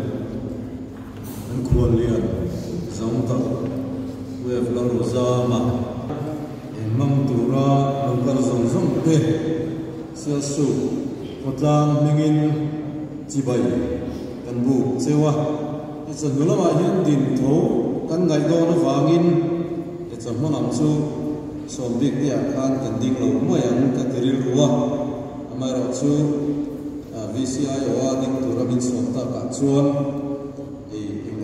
an khuan lian zong ta we flang roza ma emam tura lokal zong zong te sia su potlang mingin chibai kan bu chewa chan nulama hian din tho kan ngai do na wangin chan manam chu som big dia khan kan ding lo mai an ka tiril ruwa amai ro chu VCI wa ding tu rabin som ta ka chuan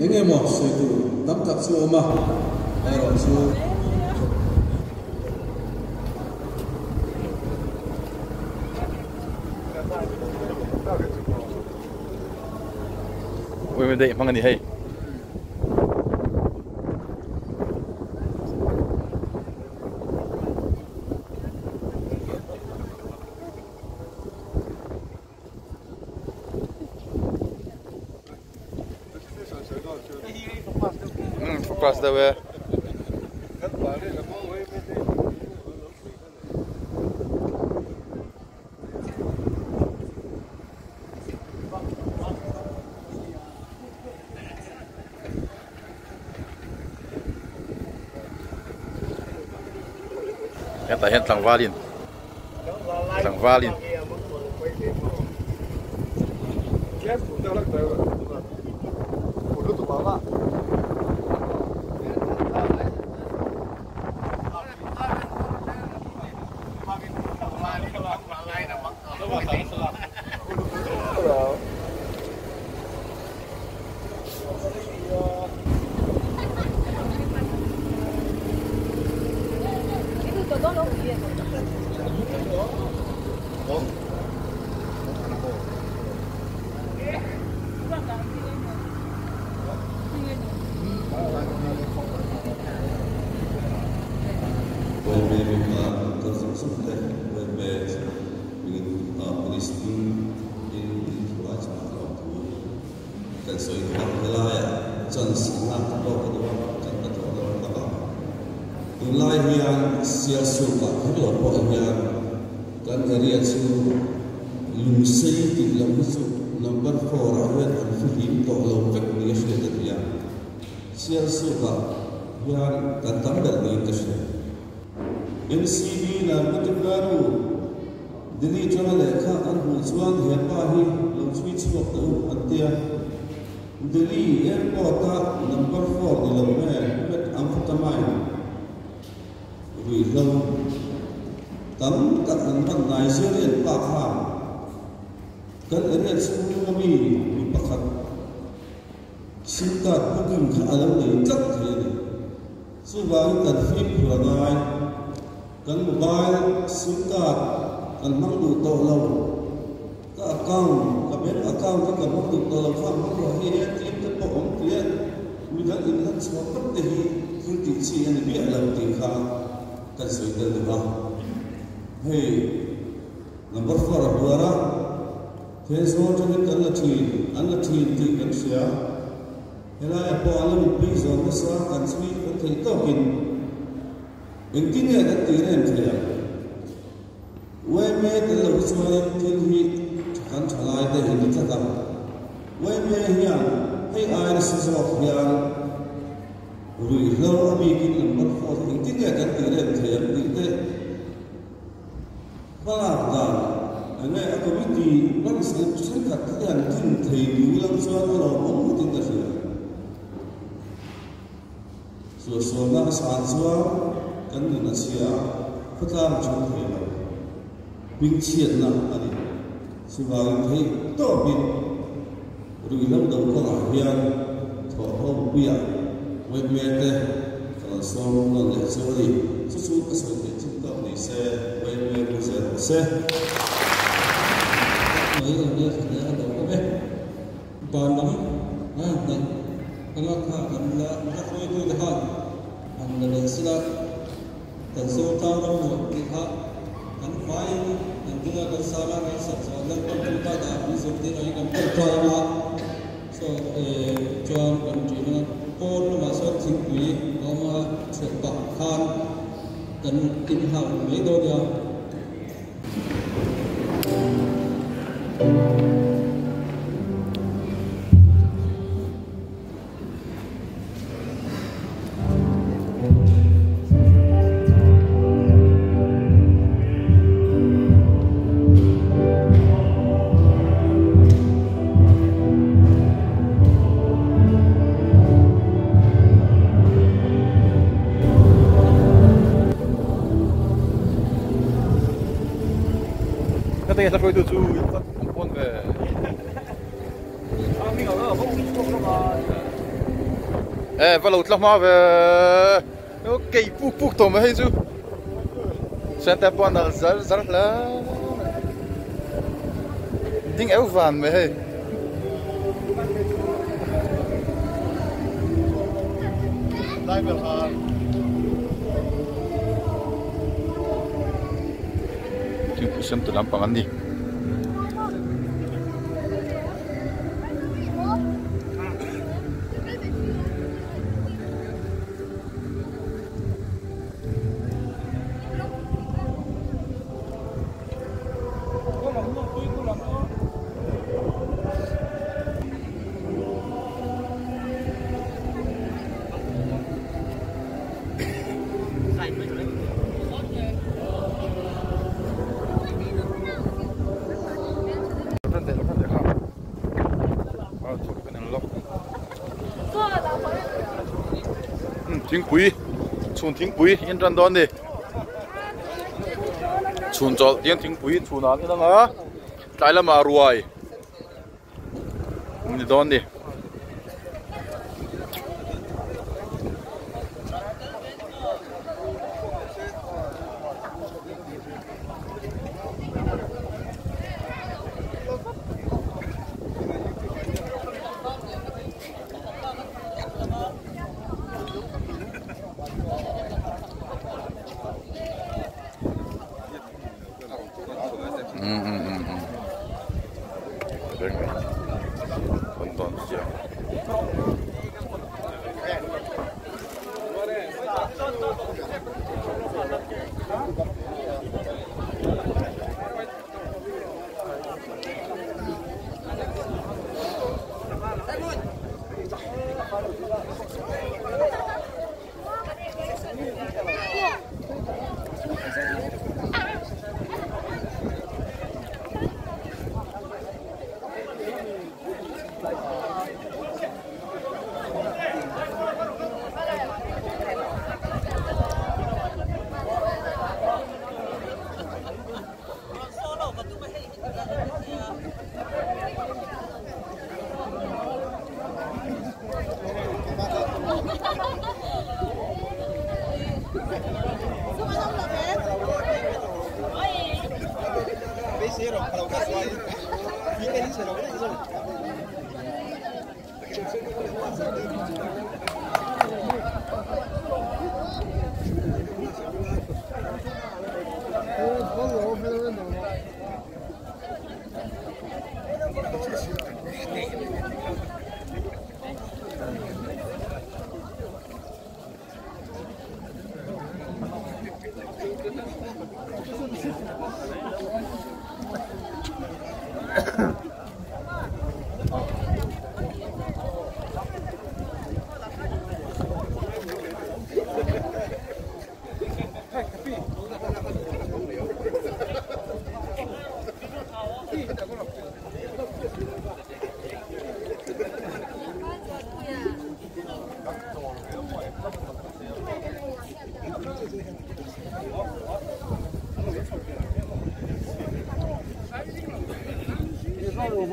enge mo se tu tam tak chu ma ai ro chu Wei dei mangani hei focus da we ta hiện tlang valin number 4 awet an fihim to lo vek ni shne da ya sial suba ya kan tambal ni tashne MCB na mutbaru dili chona le kha an hu chuan he pa hi lo chui chok to atia dili airport ta number 4 ni lo me met am tamai ri lo tam tak an ban Nigerian pa kha kan area semua mi pakat singkat bukan alam ni kat ini sebab kan flip perangai kan mobile singkat kan mampu tolong ke account kan mampu tolong faham bahawa ini tim terpong dia mudah ingat semua penting kritik yang biar dalam tingkah kan sudah lebah hey number 4 dua Fesol jadi anda tin ti kan sia. Hela apa alam piso besar kan sui kan tokin. Intinya ada tiren dia. Weme kalau soal tinggi kan calai dah ini cakap. Weme yang hey air sesuatu yang uri lau abikin lembat fos intinya ada tiren dia itu. Balap ane aku mesti langsung singkat dan tintai diulang soal orang mungkin tak sih. Suasana sanjua kan Indonesia pertama contohnya bincian lah tadi. Sebagai hei topik rugilan dalam kelahian tohom biar webmete kalau soal dan soal sesuatu sesuatu cinta ni saya webmete saya mấy người kia sẽ đầu có biết còn lắm này cái lắc hạ anh là các khối tôi là hận anh là đến xưa tần số cao đâu một cái khác anh phải anh cứ là cái sao là cái sập sọ lên con chúng ta đã ví dụ như này làm cái trò mà so cho anh chỉ là con mà số chính quý nó mà sẽ bạc khan cần kinh hàng mấy đôi điều cái này sao khơi được chú con về vào lụt lắm mà về ok buk tôm hay chú xem tập bọn nó rất là tiếng éo vàng mà hay đây về hà chúng xem tụi làm bằng anh đi tiếng quý chuồn tiếng quý yên trần đón đi chuồn cho tiếng quý chuồn ăn cái đó trái là mà ruồi đi đón đi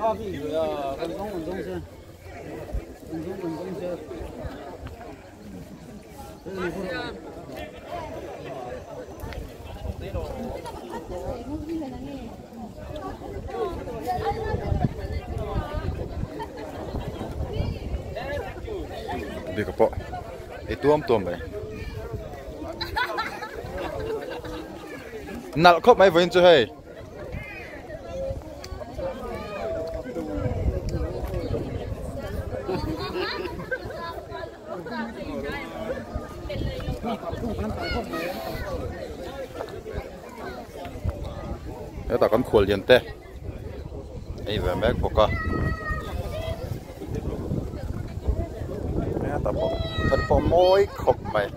花币主要稳中先，稳中先。Đi cái bộ, để tuom vậy. Nào khóc mấy vấn chưa hay. Nếu ta còn khuôn liền tê, đây về mấy bộ cơ. Nếu ta bộ thật bộ môi khóc mày.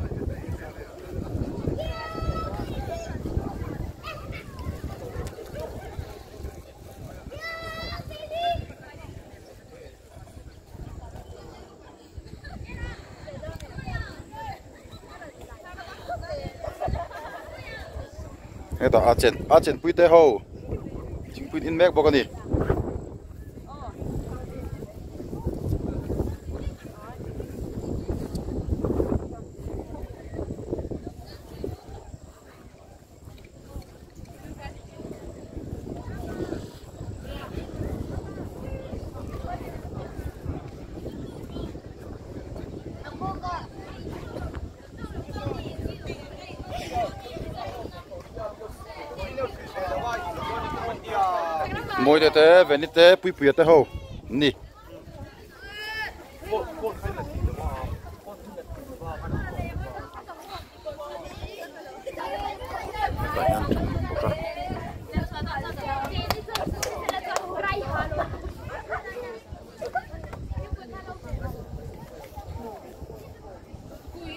Cái đó Arjen bui tê hậu, pin in mek bok ani môi thế về nít thế pui pui thế hậu nè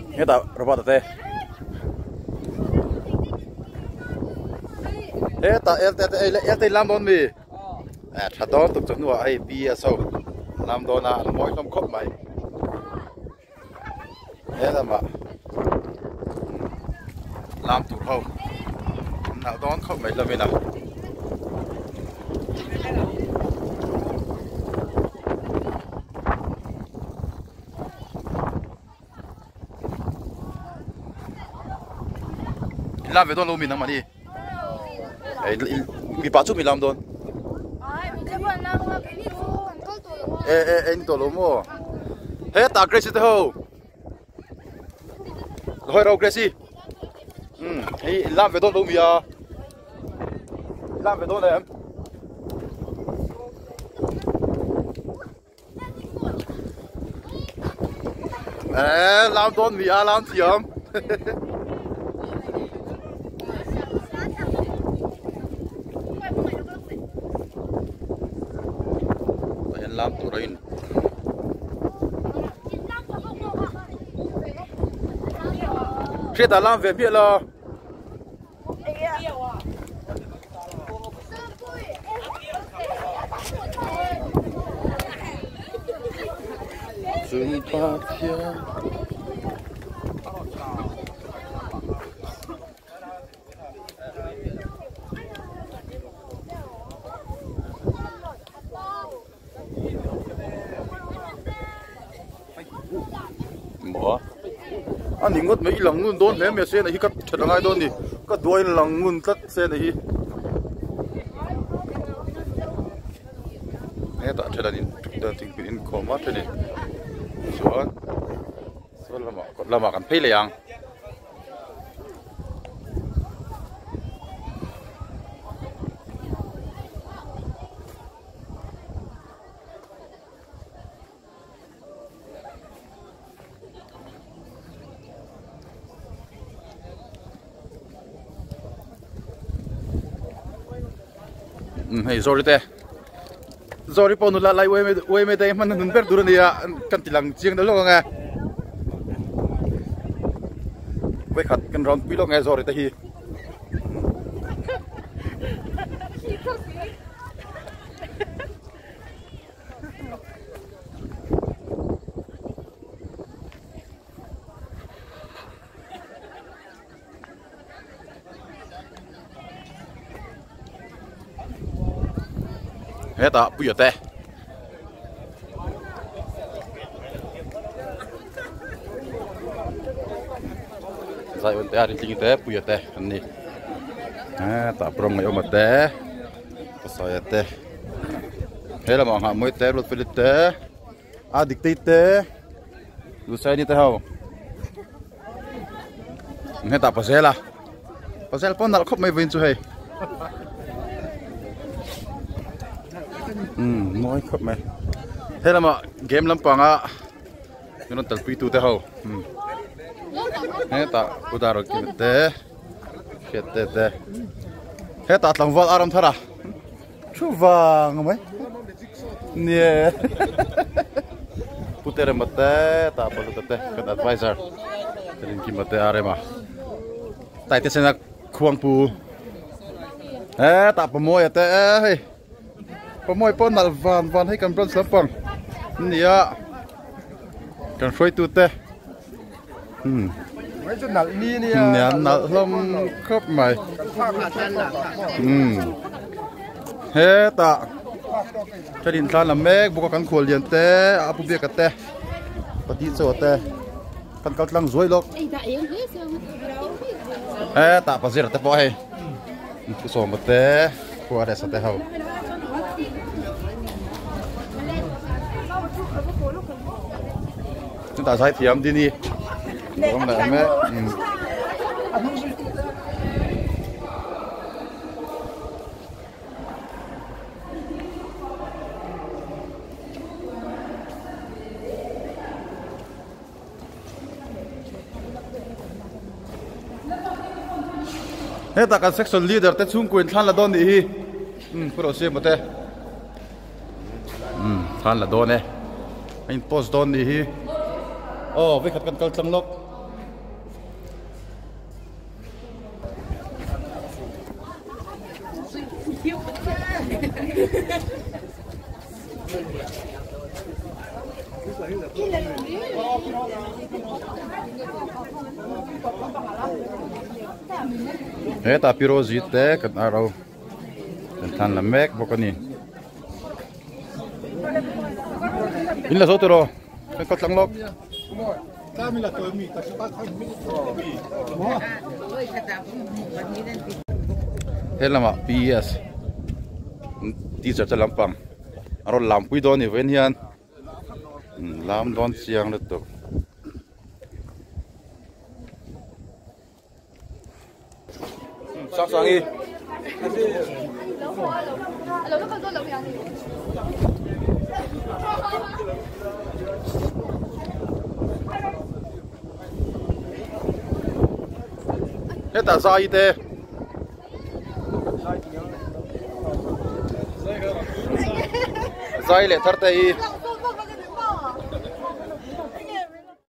nghe ta robot thế ta el làm đón mi thật đó tục chuẩn của ai bia sâu làm đón là mỗi năm khóc mày thế là mà làm tụt hậu nào đón khóc mày là bên nào làm về đón luôn mình làm mà đi bị bắt chụp mình làm đón anh tổ lúa mua hết ta Gracie thế hậu thôi đâu Gracie làm về đón luôn mình à làm về đón này em làm đón mình à làm gì em làm tụi đấy khi ta làm về biết là dừng phát hiện anh đi ngót mấy lần ngun đốn ném mẹ xe này cắt chặt ngay đốn đi cắt đuôi lần ngun cắt xe này nghe ta chặt đi ta tính pin khó mất thế này số là mà cần pay lại ang hey sorry te sorry po nula lai we me te man nun per durania kan tilang chiang da lo nga we khat kan ron pi lo nga sorry te hi hết ta bây giờ te sai vấn đề thì chính te bây giờ te anh đi ta prom ngày hôm te ta sai te hết là mọi người mới te luật phải te dictate te lu sai đi te hao hết ta pasela pon dal khop mai vin chu hay nói khóc mày thế là mà game lắm bằng á nó tập pi tu thế hậu hết ta cô ta rồi kịp thế hết ta làm vợ aram thara chú vàng mấy nè putere mate ta balu tete kan advisor terin ki mate are ma tai te sena khuang pu ta pamoy te hey pamoy pon nal van hay kan bron slampang nia kan froi tu te mấy chỗ nal ni nia nal lom khop mai he ta cho din than làm mek buka kan khol lian te apu bia ka te pati cho te kan kal tlang zoi lok he ta pazir te po he ku so ma te ku are sa te hau chúng ta sai thiam đi đi không lại mẹ hết ta cái section leader te chung quyền than là don đi hi ku ro se ma te than là don ne anh post don đi hi oh với khát cần câu trăng lốc thế ta piro zit te kan aro kan than la mek bokani in la zotero kan câu trăng lốc thế là mà PS teacher cho làm bằng rồi làm quý đón thì vẫn hiền làm đón xiang được tục sáng sáng đi hết ta ra y tế dây lệ thắt tay